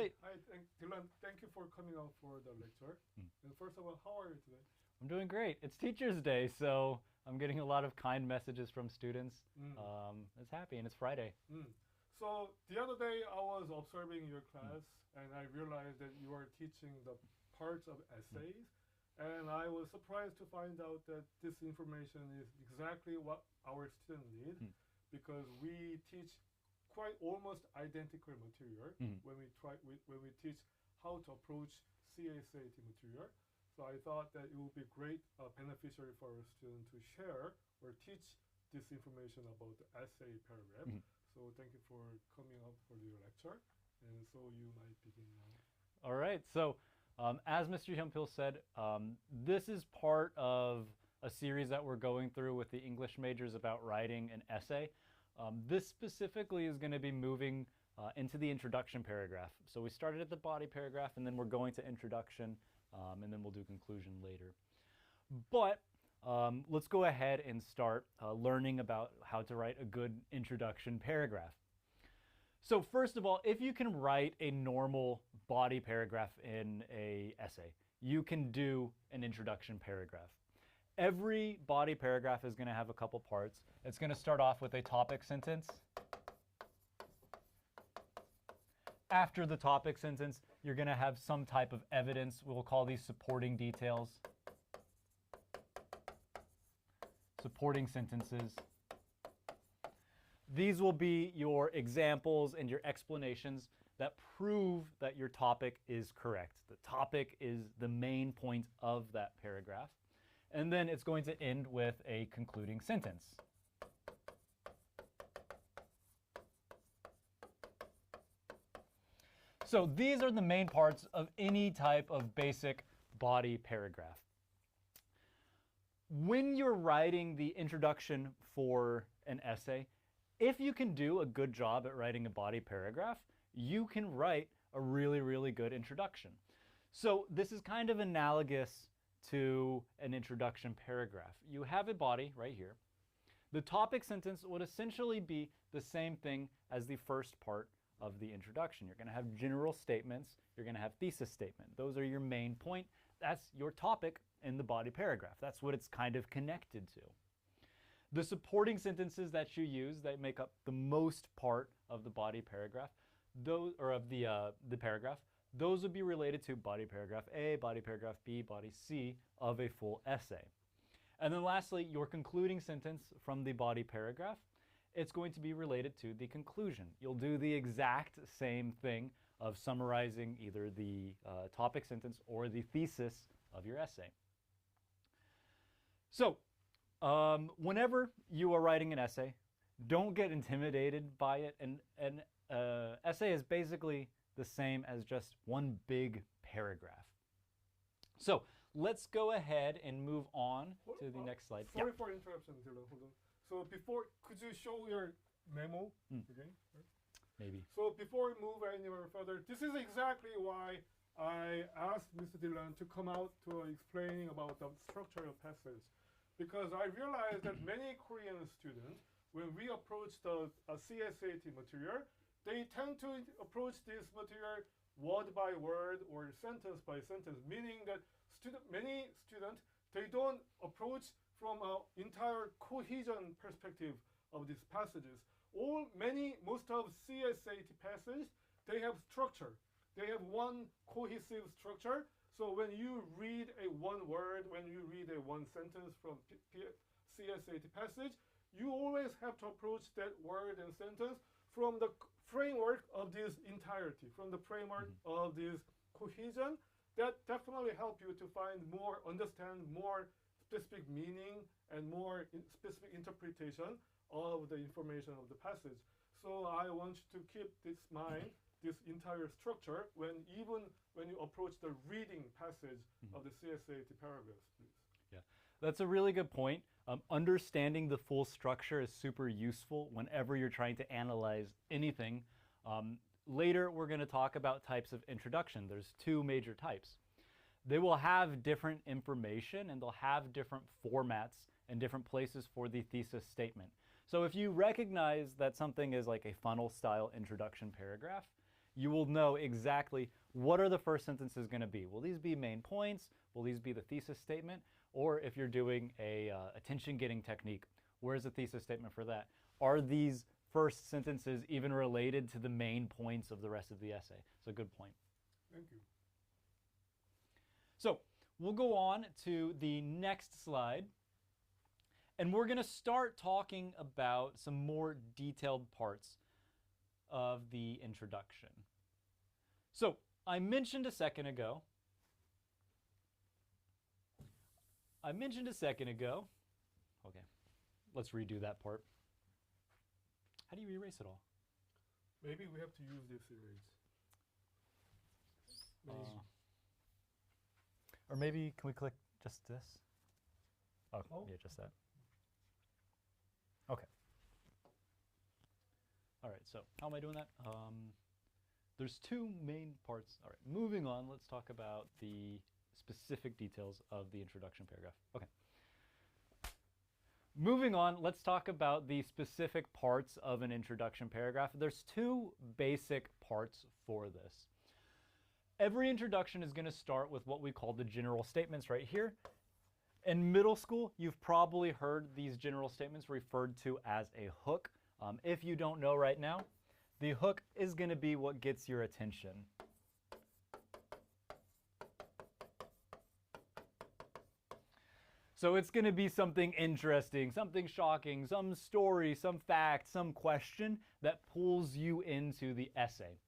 great. Hi, Dillon. Thank you for coming out for the lecture. And first of all, how are you today? I'm doing great. It's Teachers Day, so I'm getting a lot of kind messages from students. It's happy, and it's Friday. So the other day, I was observing your class, and I realized that you are teaching the parts of essays. And I was surprised to find out that this information is exactly what our students need, because we teach quite almost identical material when we teach how to approach CSAT material. So I thought that it would be great beneficiary for our students to share or teach this information about the essay paragraph. So thank you for coming up for your lecture. And so you might begin now. All right. So as Mr. Hyunpil said, this is part of a series that we're going through with the English majors about writing an essay. This specifically is going to be moving into the introduction paragraph. So we started at the body paragraph, and then we're going to introduction, and then we'll do conclusion later. But let's go ahead and start learning about how to write a good introduction paragraph. So first of all, if you can write a normal body paragraph in an essay, you can do an introduction paragraph. Every body paragraph is going to have a couple parts. It's going to start off with a topic sentence. After the topic sentence, you're going to have some type of evidence. We'll call these supporting details. Supporting sentences. These will be your examples and your explanations that prove that your topic is correct. The topic is the main point of that paragraph. And then it's going to end with a concluding sentence. So these are the main parts of any type of basic body paragraph. When you're writing the introduction for an essay, if you can do a good job at writing a body paragraph, you can write a really, really good introduction. So this is kind of analogous to an introduction paragraph. You have a body right here. The topic sentence would essentially be the same thing as the first part of the introduction. You're going to have general statements. You're going to have thesis statement. Those are your main point. That's your topic in the body paragraph. That's what it's kind of connected to. The supporting sentences that you use that make up the most part of the body paragraph, those or of the paragraph, those would be related to body paragraph A, body paragraph B, body C of a full essay. And then lastly, your concluding sentence from the body paragraph, it's going to be related to the conclusion. You'll do the exact same thing of summarizing either the topic sentence or the thesis of your essay. So, whenever you are writing an essay, don't get intimidated by it. An essay is basically the same as just one big paragraph. So let's go ahead and move on to the next slide. Sorry for interruption, Dillon. Hold on. So before, could you show your memo again? Maybe. So before we move anywhere further, this is exactly why I asked Mr. Dillon to come out to explaining about the structure of passage. Because I realized that many Korean students, when we approach the CSAT material, they tend to approach this material word by word or sentence by sentence, meaning that many students, they don't approach from an entire cohesion perspective of these passages. Most of CSAT passages, they have structure. They have one cohesive structure. So when you read a one word, when you read a one sentence from CSAT passage, you always have to approach that word and sentence from the framework of this entirety, from the framework of this cohesion. That definitely help you to understand more specific meaning and more specific interpretation of the information of the passage. So I want you to keep this mind, this entire structure, even when you approach the reading passage of the CSAT paragraphs, please. Yeah, that's a really good point. Understanding the full structure is super useful whenever you're trying to analyze anything. Later, we're going to talk about types of introduction. There's two major types. They will have different information and they'll have different formats and different places for the thesis statement. So if you recognize that something is like a funnel style introduction paragraph, you will know exactly what are the first sentences going to be. Will these be main points? Will these be the thesis statement? Or if you're doing a attention-getting technique, where's the thesis statement for that? Are these first sentences even related to the main points of the rest of the essay? It's a good point. Thank you. So we'll go on to the next slide. And we're going to start talking about some more detailed parts of the introduction. So I mentioned a second ago, okay, let's redo that part. How do you erase it all? Maybe we have to use this erase. Or maybe, can we click just this? Oh, yeah, just that. Okay. All right, so how am I doing that? There's two main parts. All right, moving on, let's talk about the specific details of the introduction paragraph. Okay. Moving on, let's talk about the specific parts of an introduction paragraph. There's two basic parts for this. Every introduction is going to start with what we call the general statements right here. In middle school, you've probably heard these general statements referred to as a hook. If you don't know right now, the hook is going to be what gets your attention. So it's going to be something interesting, something shocking, some story, some fact, some question that pulls you into the essay.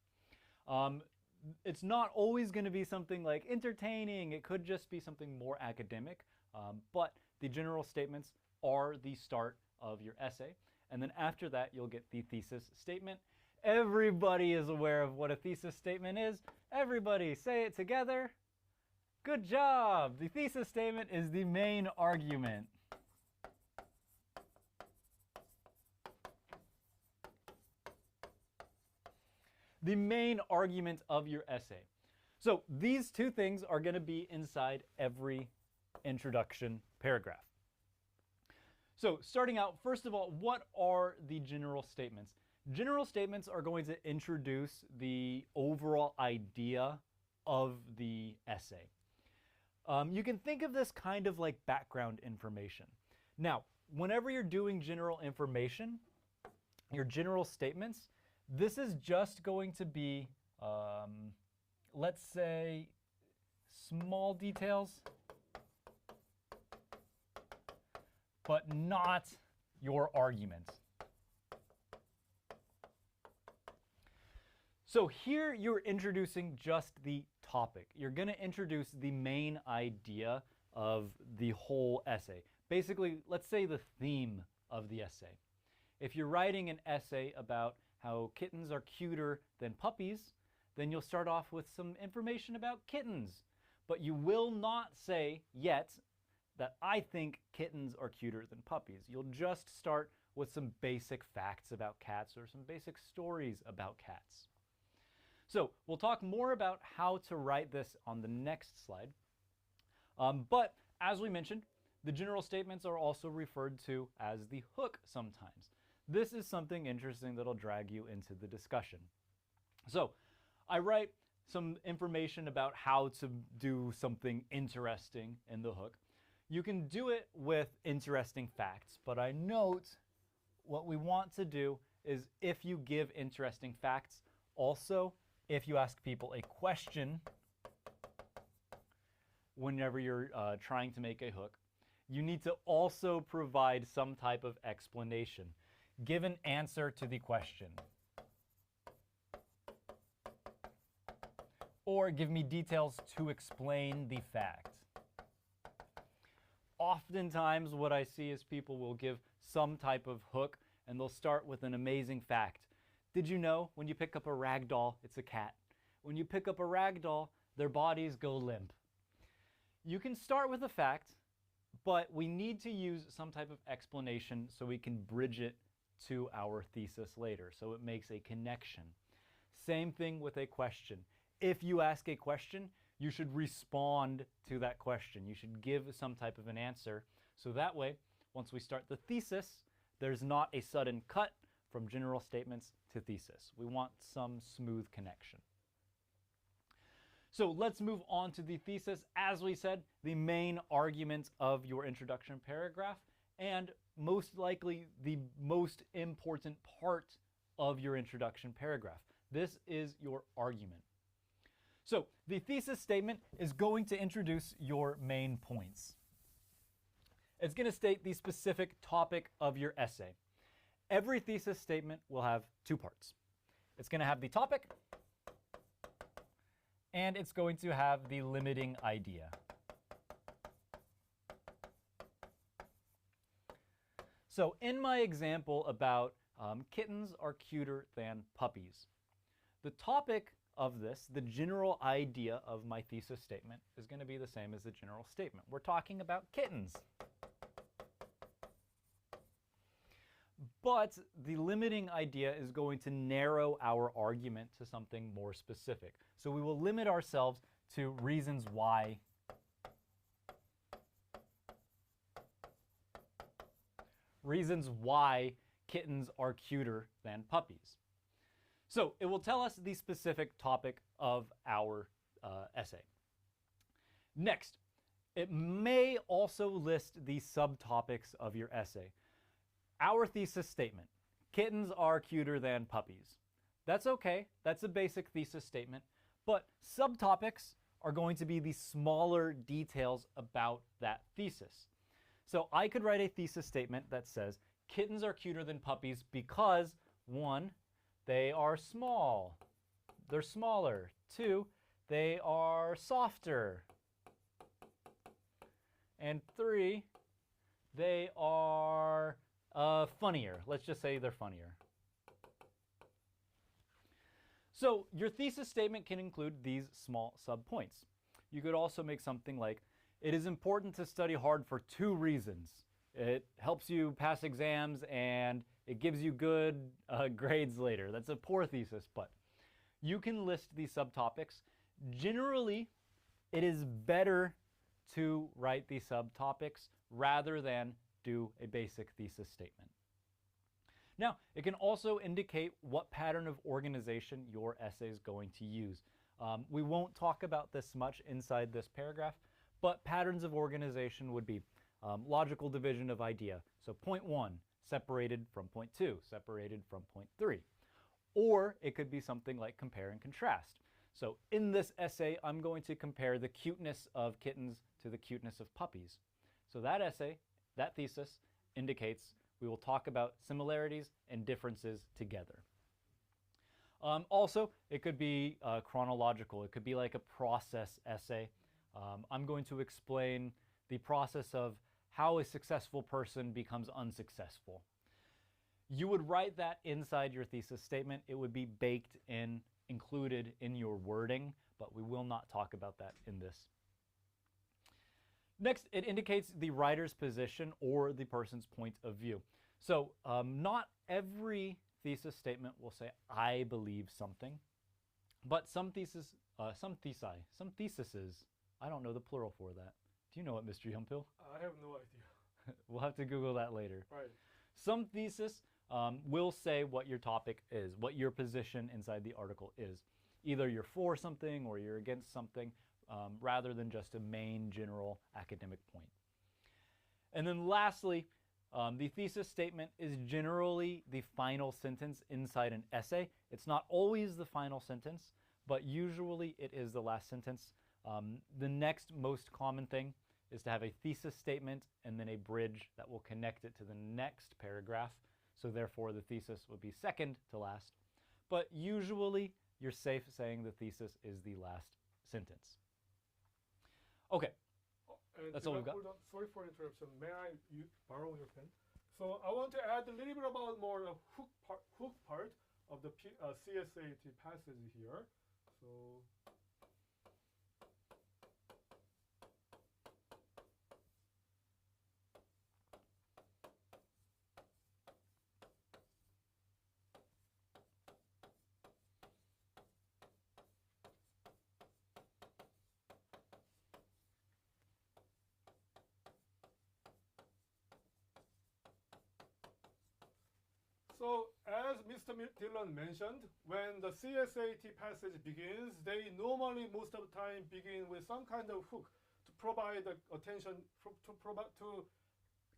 It's not always going to be something like entertaining. It could just be something more academic. But the general statements are the start of your essay. And then after that, you'll get the thesis statement. Everybody is aware of what a thesis statement is. Everybody say it together. Good job. The thesis statement is the main argument. The main argument of your essay. So these two things are going to be inside every introduction paragraph. So starting out, first of all, what are the general statements? General statements are going to introduce the overall idea of the essay. You can think of this kind of like background information. Now, whenever you're doing general information, your general statements, this is just going to be, let's say, small details, but not your argument. So here you're introducing just the topic. You're going to introduce the main idea of the whole essay. Basically, let's say the theme of the essay. If you're writing an essay about how kittens are cuter than puppies, then you'll start off with some information about kittens. But you will not say yet that I think kittens are cuter than puppies. You'll just start with some basic facts about cats or some basic stories about cats. So we'll talk more about how to write this on the next slide. But as we mentioned, the general statements are also referred to as the hook sometimes. This is something interesting that'll drag you into the discussion. So I write some information about how to do something interesting in the hook. You can do it with interesting facts, but I note what we want to do is if you give interesting facts, also if you ask people a question whenever you're trying to make a hook, you need to also provide some type of explanation. Give an answer to the question. Or give me details to explain the fact. Oftentimes what I see is people will give some type of hook and they'll start with an amazing fact. Did you know when you pick up a rag doll, it's a cat? When you pick up a rag doll, their bodies go limp. You can start with a fact, but we need to use some type of explanation so we can bridge it to our thesis later, so it makes a connection. Same thing with a question. If you ask a question, you should respond to that question. You should give some type of an answer, so that way, once we start the thesis, there's not a sudden cut from general statements to thesis. We want some smooth connection. So let's move on to the thesis. As we said, the main argument of your introduction paragraph, and most likely the most important part of your introduction paragraph. This is your argument. So the thesis statement is going to introduce your main points. It's going to state the specific topic of your essay. Every thesis statement will have two parts. It's going to have the topic, and it's going to have the limiting idea. So in my example about kittens are cuter than puppies, the topic of this, the general idea of my thesis statement, is going to be the same as the general statement. We're talking about kittens. But the limiting idea is going to narrow our argument to something more specific. So we will limit ourselves to reasons why kittens are cuter than puppies. So it will tell us the specific topic of our essay. Next, it may also list the subtopics of your essay. Our thesis statement, kittens are cuter than puppies. That's okay, that's a basic thesis statement, but subtopics are going to be the smaller details about that thesis. So I could write a thesis statement that says, kittens are cuter than puppies because, 1, they are small. They're smaller. 2, they are softer. And 3, they are funnier. Let's just say they're funnier. So your thesis statement can include these small subpoints. You could also make something like, it is important to study hard for 2 reasons. It helps you pass exams and it gives you good grades later. That's a poor thesis, but you can list these subtopics. Generally, it is better to write these subtopics rather than do a basic thesis statement. Now, it can also indicate what pattern of organization your essay is going to use. We won't talk about this much inside this paragraph, but patterns of organization would be logical division of idea. So point 1 separated from point 2, separated from point 3. Or it could be something like compare and contrast. So in this essay, I'm going to compare the cuteness of kittens to the cuteness of puppies. So that essay, that thesis, indicates we will talk about similarities and differences together. Also, it could be chronological. It could be like a process essay. I'm going to explain the process of how a successful person becomes unsuccessful. You would write that inside your thesis statement. It would be baked in, included in your wording, but we will not talk about that in this. Next, it indicates the writer's position or the person's point of view. So not every thesis statement will say, I believe something, but some theses, I don't know the plural for that. Do you know it, Mr. Yumpil? I have no idea. We'll have to Google that later. Right. Some thesis will say what your topic is, what your position inside the article is. Either you're for something or you're against something, rather than just a main general academic point. And then lastly, the thesis statement is generally the final sentence inside an essay. It's not always the final sentence, but usually it is the last sentence. The next most common thing is to have a thesis statement and then a bridge that will connect it to the next paragraph. So therefore the thesis would be second to last. But usually you're safe saying the thesis is the last sentence. Okay, that's all we've got. Sorry for interruption. May I borrow your pen? So I want to add a little bit about more the hook part of the CSAT passage here. So So as Mr. Dillon mentioned, when the CSAT passage begins, they normally most of the time begin with some kind of hook to provide the attention, to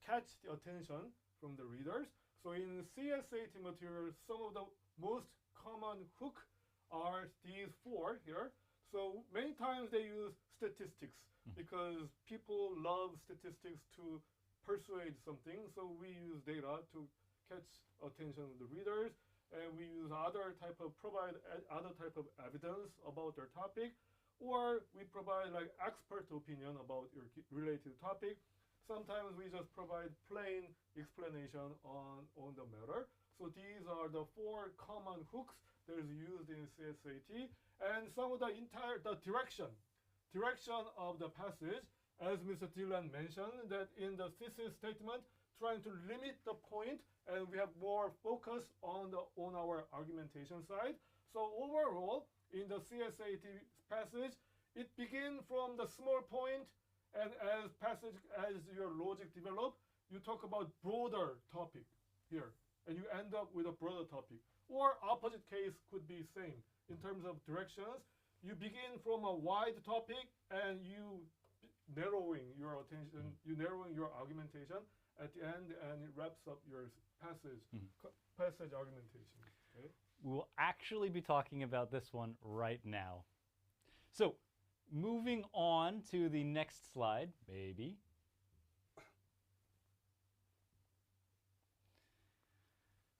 catch the attention from the readers. So in CSAT materials, some of the most common hook are these four here. So many times they use statistics because people love statistics to persuade something. So we use data to catch attention of the readers, and we use provide other type of evidence about their topic, or we provide like expert opinion about your related topic. Sometimes we just provide plain explanation on the matter. So these are the four common hooks that is used in CSAT, and some of the direction of the passage, as Mr. Dillon mentioned, that in the thesis statement, trying to limit the point, and we have more focus on our argumentation side. So overall, in the CSAT passage, it begins from the small point, and as your logic develop, you talk about broader topic here, and you end up with a broader topic. Or opposite case could be same in terms of directions. You begin from a wide topic, and you narrowing your attention, you narrowing your argumentation at the end, and it wraps up your passage argumentation. Okay? We will actually be talking about this one right now. So, moving on to the next slide, maybe.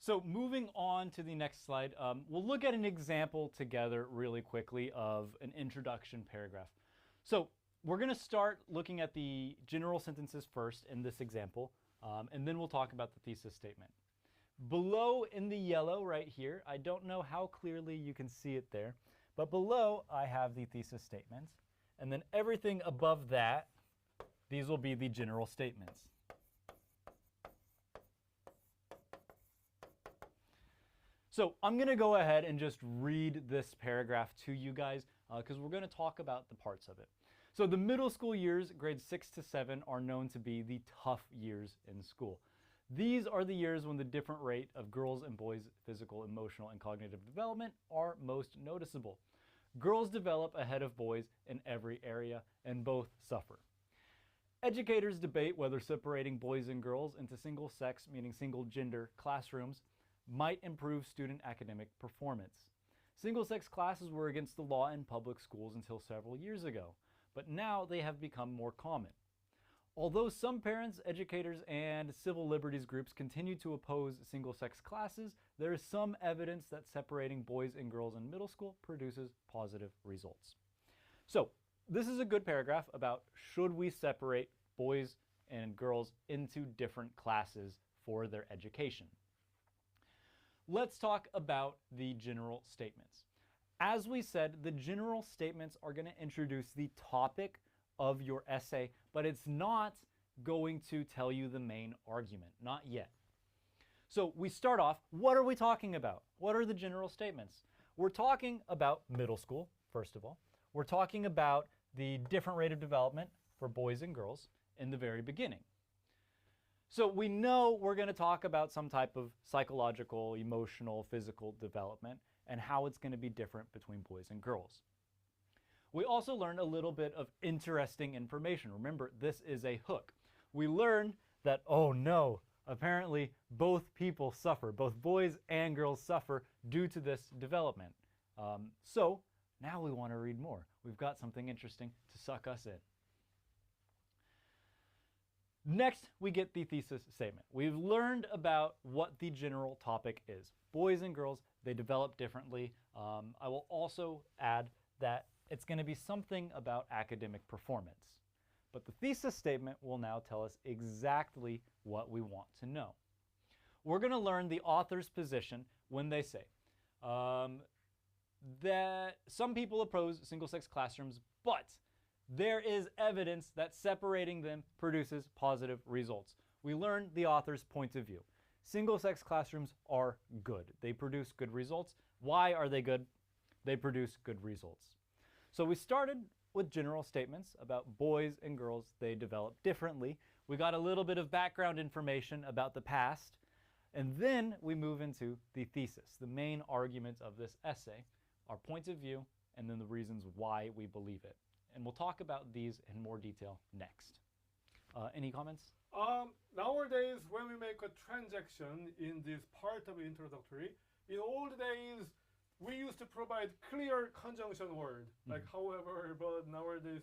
So moving on to the next slide, we'll look at an example together really quickly of an introduction paragraph. So we're going to start looking at the general sentences first in this example, and then we'll talk about the thesis statement. Below in the yellow right here, I don't know how clearly you can see it there, but below I have the thesis statements, and then everything above that, these will be the general statements. So I'm going to go ahead and just read this paragraph to you guys because we're going to talk about the parts of it. So the middle school years, grades 6 to 7, are known to be the tough years in school. These are the years when the different rate of girls' and boys' physical, emotional, and cognitive development are most noticeable. Girls develop ahead of boys in every area, and both suffer. Educators debate whether separating boys and girls into single-sex, meaning single-gender, classrooms might improve student academic performance. Single-sex classes were against the law in public schools until several years ago, but now they have become more common. Although some parents, educators, and civil liberties groups continue to oppose single-sex classes, there is some evidence that separating boys and girls in middle school produces positive results. So, this is a good paragraph about should we separate boys and girls into different classes for their education. Let's talk about the general statements. As we said, the general statements are going to introduce the topic of your essay, but it's not going to tell you the main argument, not yet. So we start off, what are we talking about? What are the general statements? We're talking about middle school, first of all. We're talking about the different rate of development for boys and girls in the very beginning. So we know we're going to talk about some type of psychological, emotional, physical development and how it's going to be different between boys and girls. We also learned a little bit of interesting information. Remember, this is a hook. We learned that, oh no, apparently both people suffer, both boys and girls suffer due to this development. So now we want to read more. We've got something interesting to suck us in. Next, we get the thesis statement. We've learned about what the general topic is. Boys and girls, they develop differently. I will also add that it's going to be something about academic performance. But the thesis statement will now tell us exactly what we want to know. We're going to learn the author's position when they say that some people oppose single-sex classrooms, but there is evidence that separating them produces positive results. We learned the author's point of view. Single-sex classrooms are good. They produce good results. Why are they good? They produce good results. So we started with general statements about boys and girls. They develop differently. We got a little bit of background information about the past. And then we move into the thesis, the main arguments of this essay, our points of view, and then the reasons why we believe it. And we'll talk about these in more detail next. Any comments? Nowadays, when we make a transaction in this part of introductory, in old days, we used to provide clear conjunction word, like however, but nowadays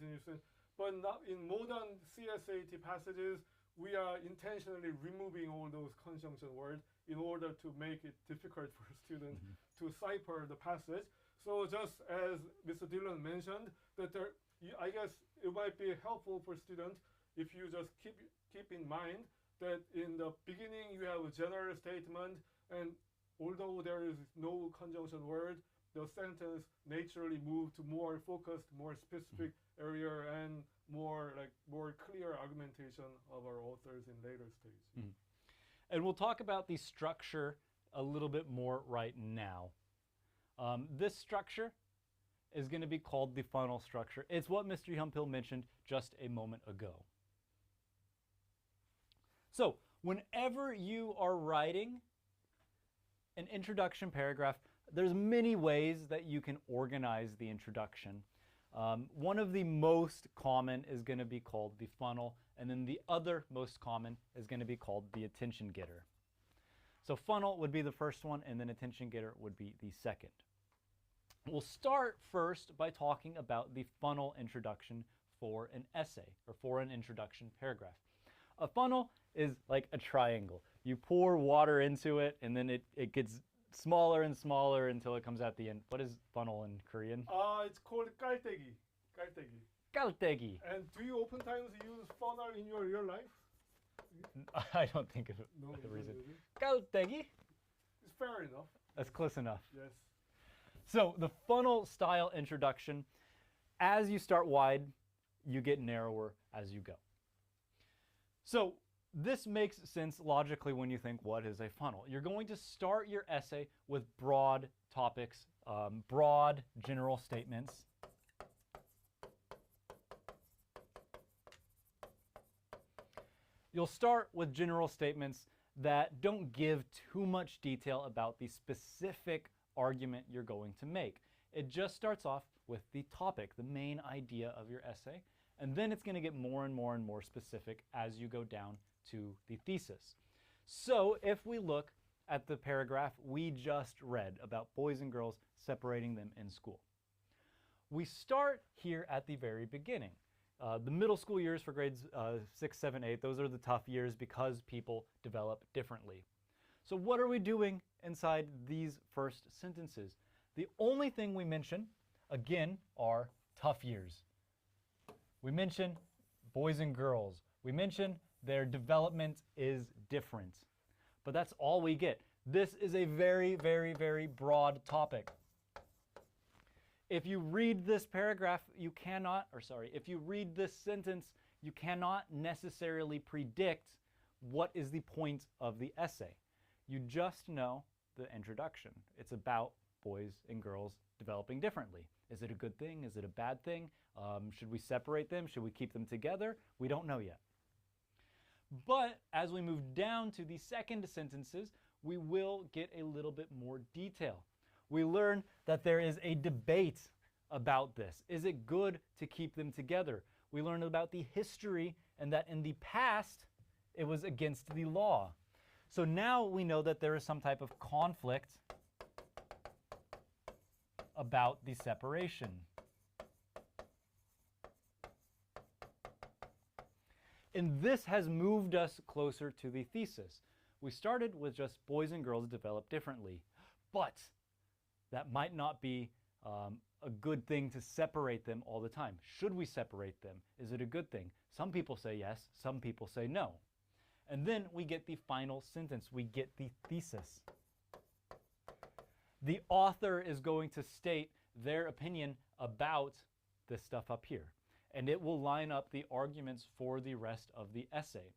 but now in modern CSAT passages, we are intentionally removing all those conjunction words in order to make it difficult for a student to cipher the passage. So just as Mr. Dillon mentioned, that I guess it might be helpful for students if you just keep in mind that in the beginning you have a general statement, and although there is no conjunction word, the sentence naturally moves to more focused, more specific area and more clear argumentation of our authors in later stage. And we'll talk about the structure a little bit more right now. This structure is going to be called the funnel structure. It's what Mr. Humphill mentioned just a moment ago. So whenever you are writing an introduction paragraph, there's many ways that you can organize the introduction. One of the most common is going to be called the funnel, and then the other most common is going to be called the attention getter. So funnel would be the first one, and then attention getter would be the second. We'll start first by talking about the funnel introduction for an essay or for an introduction paragraph. A funnel is like a triangle. You pour water into it, and then it gets smaller and smaller until it comes at the end. What is funnel in Korean? It's called 깔때기. 깔때기. 깔때기. And do you oftentimes use funnel in your real life? I don't think of it. No, the reason. Really? 깔때기? It's fair enough. That's close enough. Yes. So the funnel style introduction, as you start wide, you get narrower as you go. So this makes sense logically when you think, what is a funnel? You're going to start your essay with broad topics, broad general statements. You'll start with general statements that don't give too much detail about the specific argument you're going to make. It just starts off with the topic, the main idea of your essay, and then it's going to get more and more and more specific as you go down to the thesis. So if we look at the paragraph we just read about boys and girls separating them in school, we start here at the very beginning. The middle school years for grades 6, 7, 8, those are the tough years because people develop differently. So what are we doing inside these first sentences? The only thing we mention, again, are tough years. We mention boys and girls. We mention their development is different. But that's all we get. This is a very, very, very broad topic. If you read this paragraph, if you read this sentence, you cannot necessarily predict what is the point of the essay. You just know the introduction. It's about boys and girls developing differently. Is it a good thing? Is it a bad thing? Should we separate them? Should we keep them together? We don't know yet. But as we move down to the second sentences, we will get a little bit more detail. We learn that there is a debate about this. Is it good to keep them together? We learn about the history and that in the past, it was against the law. So now we know that there is some type of conflict about the separation. And this has moved us closer to the thesis. We started with just boys and girls develop differently, but that might not be a good thing to separate them all the time. Should we separate them? Is it a good thing? Some people say yes, some people say no. And then we get the final sentence. We get the thesis. The author is going to state their opinion about this stuff up here, and it will line up the arguments for the rest of the essay.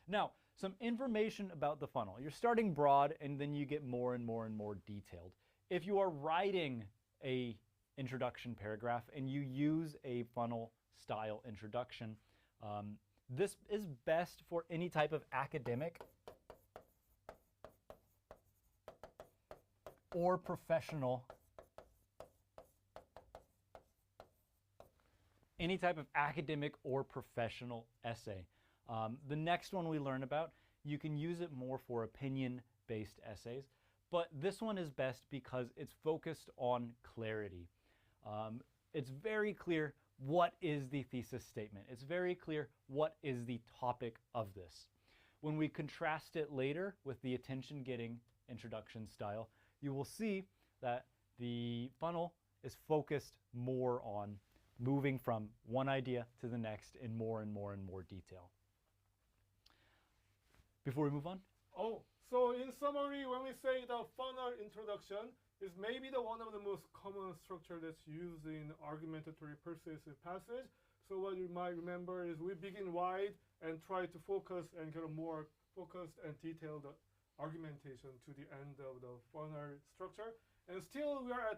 Now, some information about the funnel. You're starting broad, and then you get more and more and more detailed. If you are writing an introduction paragraph and you use a funnel style introduction, this is best for any type of academic or professional, any type of academic or professional essay. The next one we learn about, you can use it more for opinion-based essays, but this one is best because it's focused on clarity. It's very clear what is the thesis statement. It's very clear what is the topic of this. When we contrast it later with the attention-getting introduction style, you will see that the funnel is focused more on moving from one idea to the next in more and more and more detail. Before we move on? Oh, so in summary, when we say the funnel introduction is maybe the one of the most common structure that's used in argumentatory persuasive passage. So what you might remember is we begin wide and try to focus and get a more focused and detailed argumentation to the end of the funnel structure. And still we are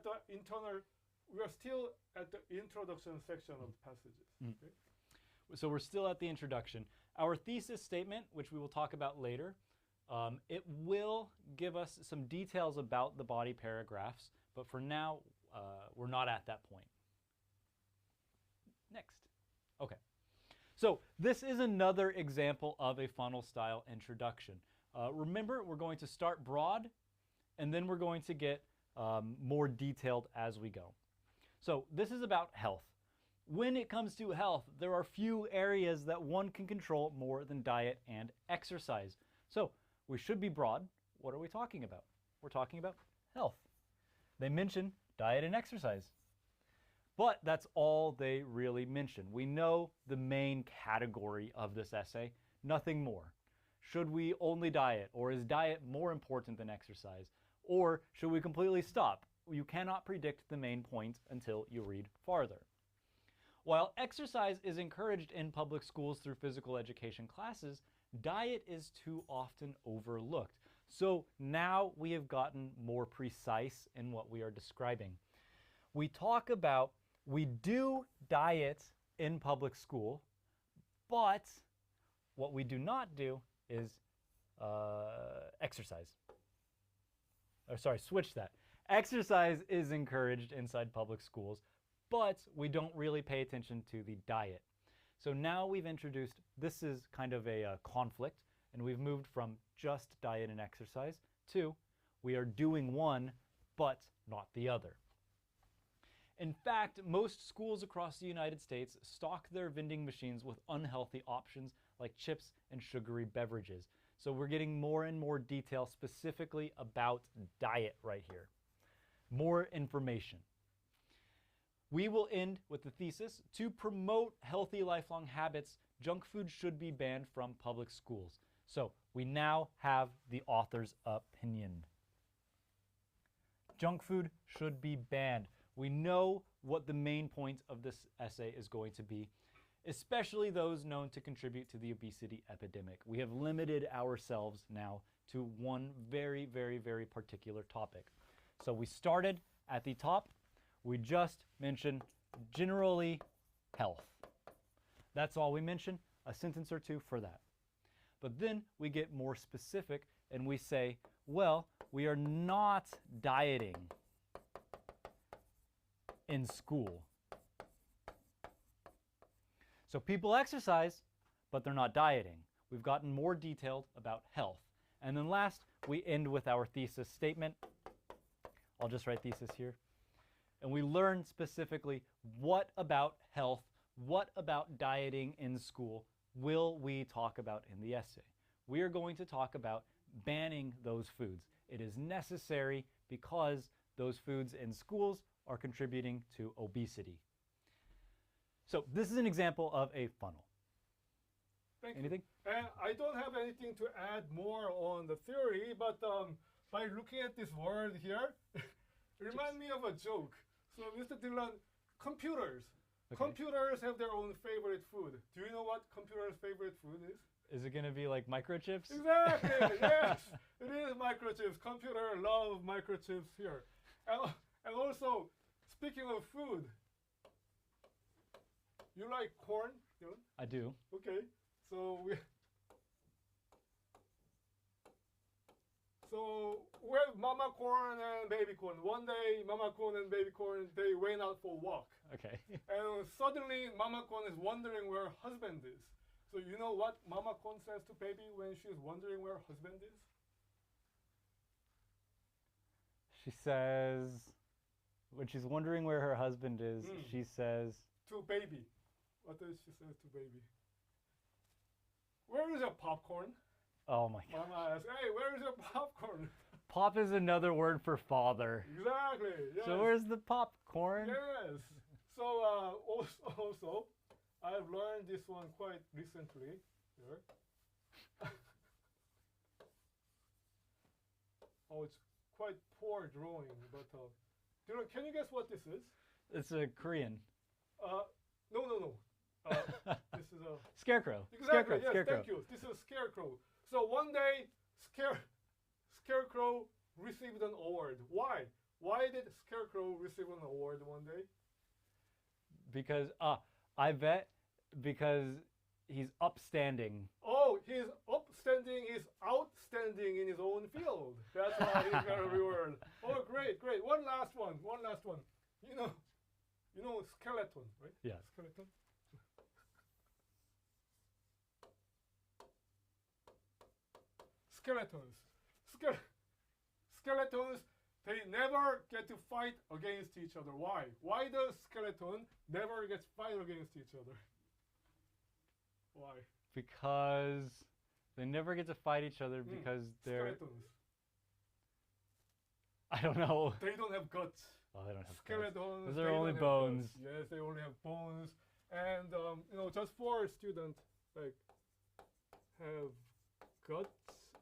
still at the introduction section of the passages. Okay? So we're still at the introduction. Our thesis statement, which we will talk about later, it will give us some details about the body paragraphs, but for now, we're not at that point. Next. Okay. So this is another example of a funnel style introduction. Remember, we're going to start broad, and then we're going to get more detailed as we go. So this is about health. When it comes to health, there are few areas that one can control more than diet and exercise. So we should be broad. What are we talking about? We're talking about health. They mention diet and exercise, but that's all they really mention. We know the main category of this essay, nothing more. Should we only diet, or is diet more important than exercise? Or should we completely stop? You cannot predict the main point until you read farther. While exercise is encouraged in public schools through physical education classes, diet is too often overlooked. So now we have gotten more precise in what we are describing. We talk about, we do diet in public school, but what we do not do is exercise. Or sorry, switch that. Exercise is encouraged inside public schools, but we don't really pay attention to the diet. So now we've introduced, this is kind of a conflict, and we've moved from just diet and exercise to we are doing one, but not the other. In fact, most schools across the United States stock their vending machines with unhealthy options like chips and sugary beverages. So we're getting more and more detail specifically about diet right here. More information. We will end with the thesis, to promote healthy lifelong habits, junk food should be banned from public schools. So we now have the author's opinion. Junk food should be banned. We know what the main point of this essay is going to be, especially those known to contribute to the obesity epidemic. We have limited ourselves now to one very, very, very particular topic. So we started at the top. We just mentioned generally health. That's all we mention, a sentence or two for that. But then we get more specific and we say, well, we are not dieting in school. So people exercise, but they're not dieting. We've gotten more detailed about health. And then last, we end with our thesis statement. I'll just write thesis here. And we learn specifically what about health, what about dieting in school will we talk about in the essay. We are going to talk about banning those foods. It is necessary because those foods in schools are contributing to obesity. So this is an example of a funnel. Anything? And I don't have anything to add more on the theory, but by looking at this word here, it reminds me of a joke. So Mr. Dillon, computers. Okay. Computers have their own favorite food. Do you know what computers' favorite food is? Is it going to be like microchips? Exactly, yes. It is microchips. Computers love microchips here. And also, speaking of food, you like corn, Dillon? I do. Okay, so So we have Mama Corn and Baby Corn. One day, Mama Corn and Baby Corn, they went out for a walk. Okay. And suddenly, Mama Corn is wondering where her husband is. So you know what Mama Corn says to Baby when she's wondering where her husband is? She says, when she's wondering where her husband is, she says, to Baby. What does she say to Baby? Where is your popcorn? oh my God. Mama asks, hey, where is your popcorn? Pop is another word for father. Exactly. Yes. So where's the popcorn? Yes. So also, I've learned this one quite recently. Here. Oh, it's quite poor drawing, but Dillon, can you guess what this is? It's a Korean. No. This is a Scarecrow. exactly. Scarecrow. Yes, Scarecrow. thank you. This is a scarecrow. So one day, Scarecrow received an award. Why? Why did Scarecrow receive an award one day? Because, I bet because he's upstanding. Oh, he's upstanding, he's outstanding in his own field. That's why he got a reward. Oh, great. One last one. You know skeleton, right? Yeah. Skeleton. Skeletons, they never get to fight against each other. Why? Why does skeleton never get to fight against each other? Why? Because they never get to fight each other because they're... Skeletons. I don't know. They don't have guts. Oh, they don't have guts. Skeletons. Those they are only don't have bones. guts. Yes, they only have bones. And just for a student, like, have guts.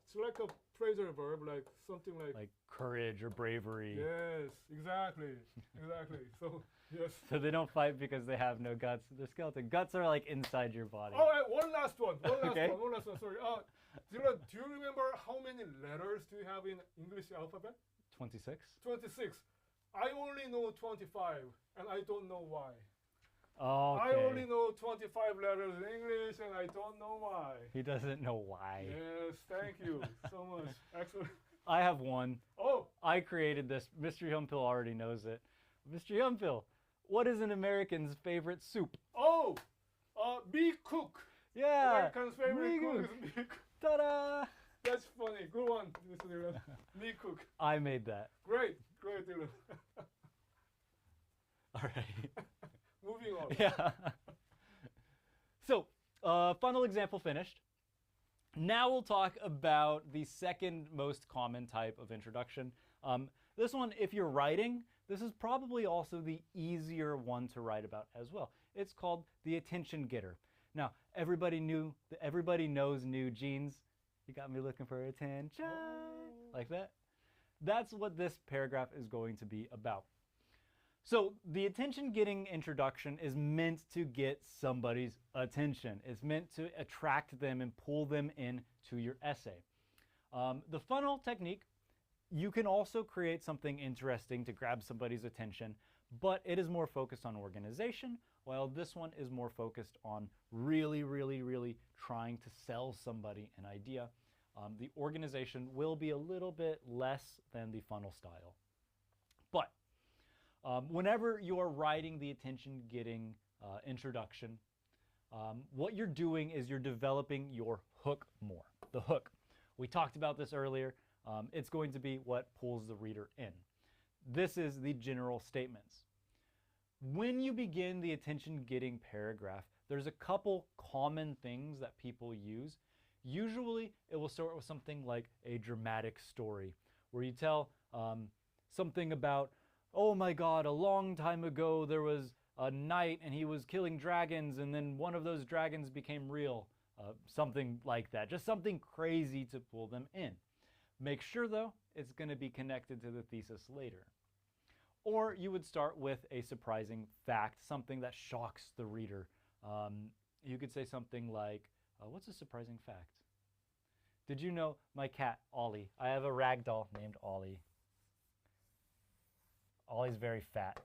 It's like a phrasal verb, like something like courage or bravery. yes, exactly. So yes. So they don't fight because they have no guts. They're skeleton. Guts are like inside your body. All right, one last one. Okay. One last one. Sorry. Dillon, do you remember how many letters do you have in English alphabet? 26? 26. I only know 25, and I don't know why. Okay. I only know 25 letters in English, and I don't know why. He doesn't know why. Yes, thank you so much. Excellent. I have one. Oh, I created this. Mr. Yumpil already knows it. Mr. Yumpil, what is an American's favorite soup? Be cook. Yeah. American's favorite Me cook cook. is me cook. Ta-da! That's funny. Good one, Mr. Dillon. Me cook. I made that. Great, Dillon. All right. Moving on. Yeah. So, funnel example finished. Now we'll talk about the second most common type of introduction. This one, if you're writing, this is probably also the easier one to write about as well. It's called the attention getter. Now, everybody knows New Jeans. You got me looking for attention, like that. That's what this paragraph is going to be about. So the attention-getting introduction is meant to get somebody's attention. It's meant to attract them and pull them into your essay. The funnel technique, you can also create something interesting to grab somebody's attention, but it is more focused on organization, while this one is more focused on really trying to sell somebody an idea. The organization will be a little bit less than the funnel style. But whenever you are writing the attention-getting introduction, what you're doing is you're developing your hook more. The hook. We talked about this earlier. It's going to be what pulls the reader in. This is the general statements. When you begin the attention-getting paragraph, there's a couple common things that people use. Usually, it will start with something like a dramatic story, where you tell something about, oh my God, a long time ago there was a knight and he was killing dragons and then one of those dragons became real. Something like that. Just something crazy to pull them in. Make sure though, it's going to be connected to the thesis later. Or you would start with a surprising fact, something that shocks the reader. You could say something like, what's a surprising fact? Did you know my cat, Ollie? I have a rag doll named Ollie. Ollie's very fat.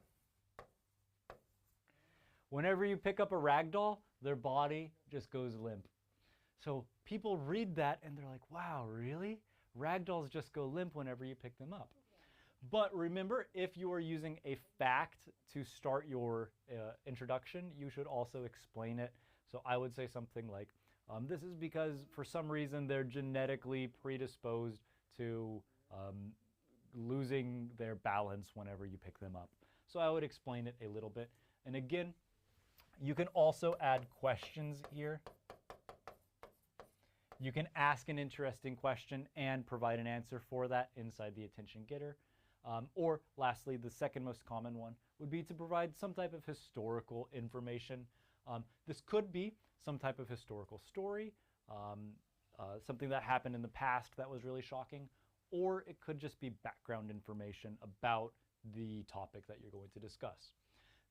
Whenever you pick up a rag doll, their body just goes limp. So people read that and they're like, wow, really? Ragdolls just go limp whenever you pick them up. But remember, if you are using a fact to start your introduction, you should also explain it. So I would say something like, this is because for some reason they're genetically predisposed to losing their balance whenever you pick them up. So I would explain it a little bit. And again, you can also add questions here. You can ask an interesting question and provide an answer for that inside the attention getter. Or lastly, the second most common one would be to provide some type of historical information. This could be some type of historical story, something that happened in the past that was really shocking, or it could just be background information about the topic that you're going to discuss.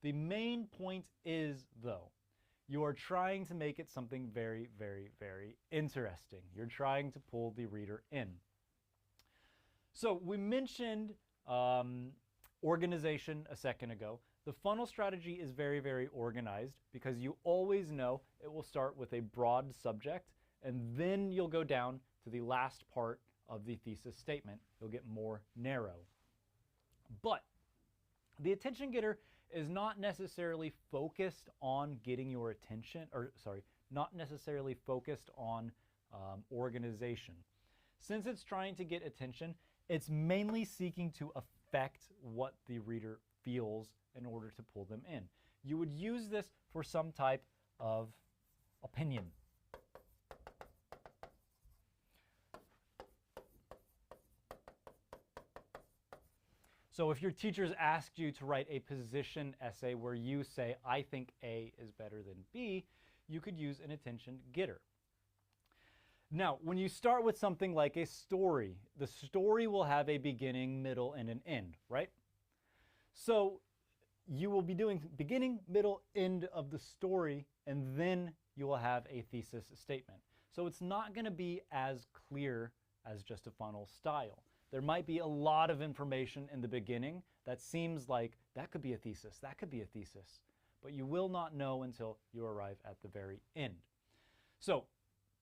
The main point is, though, you are trying to make it something very, very, very interesting. You're trying to pull the reader in. So we mentioned organization a second ago. The funnel strategy is very, very organized because you always know it will start with a broad subject and then you'll go down to the last part of the thesis statement. You'll get more narrow. But the attention getter is not necessarily focused on getting your attention, or sorry, not necessarily focused on organization. Since it's trying to get attention, it's mainly seeking to affect what the reader feels in order to pull them in. You would use this for some type of opinion. So if your teachers asked you to write a position essay where you say, I think A is better than B, you could use an attention getter. Now, when you start with something like a story, the story will have a beginning, middle, and an end, right? So you will be doing beginning, middle, end of the story, and then you will have a thesis statement. So it's not going to be as clear as just a funnel style. There might be a lot of information in the beginning that seems like that could be a thesis, that could be a thesis, but you will not know until you arrive at the very end. So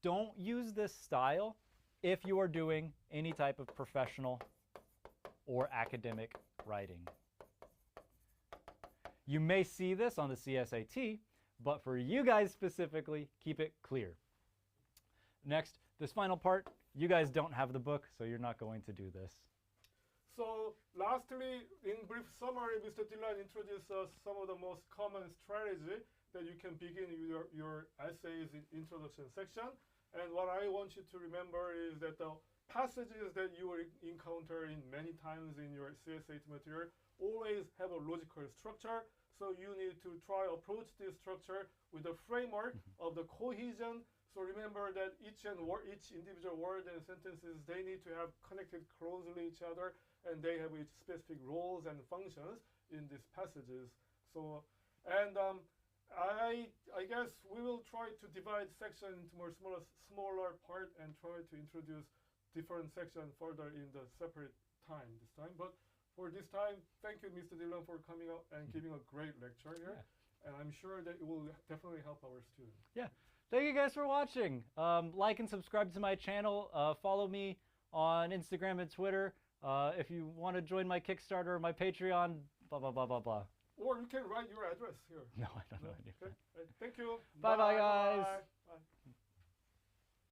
don't use this style if you are doing any type of professional or academic writing. You may see this on the CSAT, but for you guys specifically, keep it clear. Next, this final part, you guys don't have the book, so you're not going to do this. So lastly, in brief summary, Mr. Dillon introduced some of the most common strategy that you can begin your essays in introduction section. And what I want you to remember is that the passages that you will encounter in many times in your CSAT material always have a logical structure. So you need to try approach this structure with the framework of the cohesion. So remember that each individual word and sentences, they need to have connected closely each other, and they have each specific roles and functions in these passages. So, and I guess we will try to divide section into more smaller part and try to introduce different sections further in the separate time this time. But for this time, thank you, Mr. Dillon, for coming out and giving a great lecture here. Yeah. And I'm sure that it will definitely help our students. Yeah. Thank you guys for watching. Like and subscribe to my channel. Follow me on Instagram and Twitter. If you want to join my Kickstarter or my Patreon, blah, blah, blah, blah, blah. Or you can write your address here. No, I don't know any of that. Thank you. Bye, guys. Bye.